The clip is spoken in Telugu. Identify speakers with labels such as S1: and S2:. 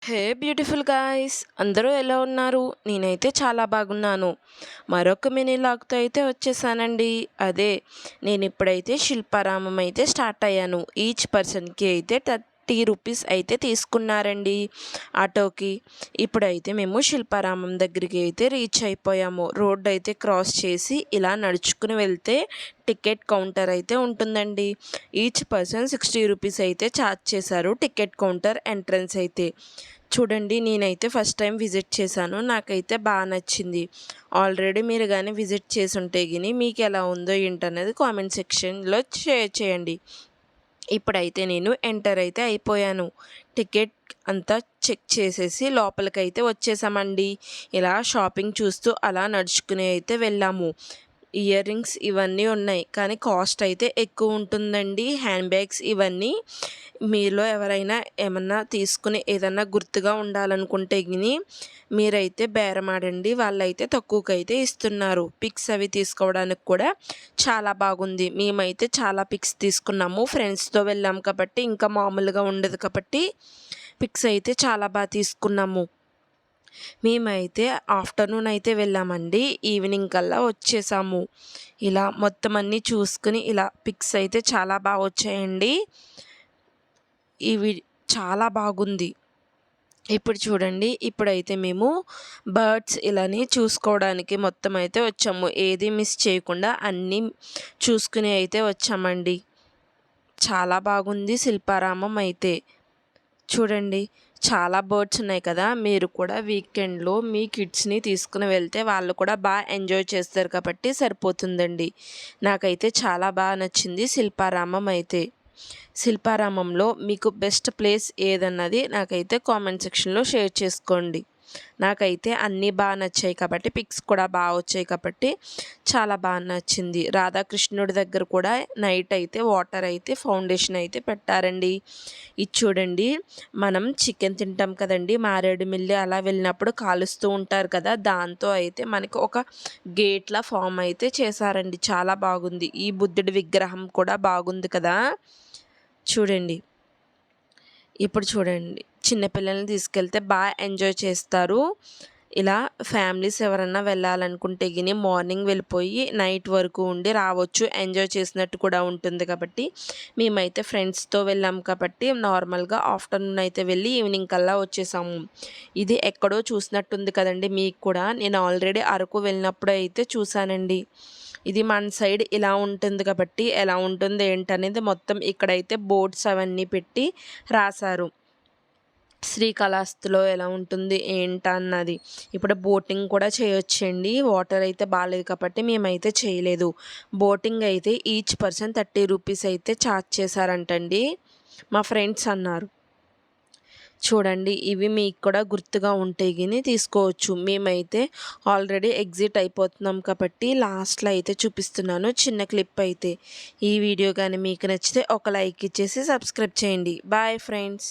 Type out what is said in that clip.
S1: హే బ్యూటిఫుల్ గాయ్స్, అందరూ ఎలా ఉన్నారు? నేనైతే చాలా బాగున్నాను. మరొక మినీ లాగ్తో అయితే వచ్చేసానండి. అదే నేను ఇప్పుడైతే శిల్పారామం అయితే స్టార్ట్ అయ్యాను. ఈచ్ పర్సన్కి అయితే 30 రూపీస్ అయితే తీసుకున్నారండి ఆటోకి. ఇప్పుడైతే మేము శిల్పారామం దగ్గరికి అయితే రీచ్ అయిపోయాము. రోడ్ అయితే క్రాస్ చేసి ఇలా నడుచుకుని వెళ్తే టికెట్ కౌంటర్ అయితే ఉంటుందండి. ఈచ్ పర్సన్ 60 రూపీస్ అయితే ఛార్జ్ చేశారు టికెట్ కౌంటర్ ఎంట్రన్స్ అయితే. చూడండి, నేనైతే ఫస్ట్ టైం విజిట్ చేశాను. నాకైతే బాగా నచ్చింది. ఆల్రెడీ మీరు కానీ విజిట్ చేసి ఉంటే గిని మీకు ఎలా ఉందో ఏంటనేది కామెంట్ సెక్షన్లో షేర్ చేయండి. ఇప్పుడైతే నేను ఎంటర్ అయితే అయిపోయాను. టికెట్ అంతా చెక్ చేసేసి లోపలికైతే వచ్చేసామండి. ఇలా షాపింగ్ చూస్తూ అలా నడుచుకుని అయితే వెళ్ళాము. ఇయర్ రింగ్స్ ఇవన్నీ ఉన్నాయి, కానీ కాస్ట్ అయితే ఎక్కువ ఉంటుందండి. హ్యాండ్ బ్యాగ్స్ ఇవన్నీ మీలో ఎవరైనా ఏమన్నా తీసుకుని ఏదన్నా గుర్తుగా ఉండాలనుకుంటే గిని మీరైతే బేరమాడండి. వాళ్ళైతే తక్కువకైతే ఇస్తున్నారు. పిక్స్ అవి తీసుకోవడానికి కూడా చాలా బాగుంది. మేమైతే చాలా పిక్స్ తీసుకున్నాము. ఫ్రెండ్స్తో వెళ్ళాం కాబట్టి ఇంకా మామూలుగా ఉండదు కాబట్టి పిక్స్ అయితే చాలా బాగా తీసుకున్నాము. మేమైతే ఆఫ్టర్నూన్ అయితే వెళ్ళామండి. ఈవినింగ్ కల్లా వచ్చేసాము. ఇలా మొత్తం అన్నీ చూసుకుని ఇలా పిక్స్ అయితే చాలా బాగా వచ్చాయండి. ఇవి చాలా బాగుంది. ఇప్పుడు చూడండి, ఇప్పుడైతే మేము బర్డ్స్ ఇలాని చూసుకోవడానికి మొత్తం అయితే వచ్చాము. ఏది మిస్ చేయకుండా అన్నీ చూసుకుని అయితే వచ్చామండి. చాలా బాగుంది శిల్పారామం అయితే. చూడండి, చాలా బర్డ్స్ ఉన్నాయి కదా. మీరు కూడా వీకెండ్లో మీ కిడ్స్ని తీసుకుని వెళ్తే వాళ్ళు కూడా బాగా ఎంజాయ్ చేస్తారు కాబట్టి సరిపోతుందండి. నాకైతే చాలా బాగా నచ్చింది శిల్పారామం అయితే. శిల్పారామంలో మీకు బెస్ట్ ప్లేస్ ఏదన్నది నాకైతే కామెంట్ సెక్షన్లో షేర్ చేసుకోండి. నాకైతే అన్నీ బాగా నచ్చాయి కాబట్టి పిక్స్ కూడా బాగా వచ్చాయి కాబట్టి చాలా బాగా నచ్చింది. రాధాకృష్ణుడి దగ్గర కూడా నైట్ అయితే వాటర్ అయితే ఫౌండేషన్ అయితే పెట్టారండి. ఇది చూడండి, మనం చికెన్ తింటాం కదండి, మారేడుమిల్లి అలా వెళ్ళినప్పుడు కాలుస్తూ ఉంటారు కదా, దాంతో అయితే మనకి ఒక గేట్లా ఫామ్ అయితే చేశారండి. చాలా బాగుంది. ఈ బుద్ధుడి విగ్రహం కూడా బాగుంది కదా. చూడండి, ఇప్పుడు చూడండి, చిన్నపిల్లల్ని తీసుకెళ్తే బాగా ఎంజాయ్ చేస్తారు. ఇలా ఫ్యామిలీస్ ఎవరన్నా వెళ్ళాలనుకుంటే గిని మార్నింగ్ వెళ్ళిపోయి నైట్ వరకు ఉండి రావచ్చు. ఎంజాయ్ చేసినట్టు కూడా ఉంటుంది కాబట్టి మేమైతే ఫ్రెండ్స్తో వెళ్ళాం కాబట్టి నార్మల్గా ఆఫ్టర్నూన్ అయితే వెళ్ళి ఈవినింగ్ కల్లా వచ్చేసాము. ఇది ఎక్కడో చూసినట్టుంది కదండి మీకు కూడా. నేను ఆల్రెడీ అరకు వెళ్ళినప్పుడు అయితే చూశానండి. ఇది మన సైడ్ ఇలా ఉంటుంది కాబట్టి ఎలా ఉంటుంది ఏంటనేది మొత్తం ఇక్కడైతే బోర్డ్స్ అవన్నీ పెట్టి రాశారు. శ్రీకాళహస్తిలో ఎలా ఉంటుంది ఏంటన్నది. ఇప్పుడు బోటింగ్ కూడా చేయొచ్చండి. వాటర్ అయితే బాగాలేదు కాబట్టి మేమైతే చేయలేదు. బోటింగ్ అయితే ఈచ్ పర్సన్ 30 రూపీస్ అయితే ఛార్జ్ చేశారంటండి, మా ఫ్రెండ్స్ అన్నారు. చూడండి, ఇవి మీకు కూడా గుర్తుగా ఉంటే గిని తీసుకోవచ్చు. మేమైతే ఆల్రెడీ ఎగ్జిట్ అయిపోతున్నాం కాబట్టి లాస్ట్లో అయితే చూపిస్తున్నాను చిన్న క్లిప్ అయితే. ఈ వీడియో కానీ మీకు నచ్చితే ఒక లైక్ ఇచ్చేసి సబ్స్క్రైబ్ చేయండి. Bye friends.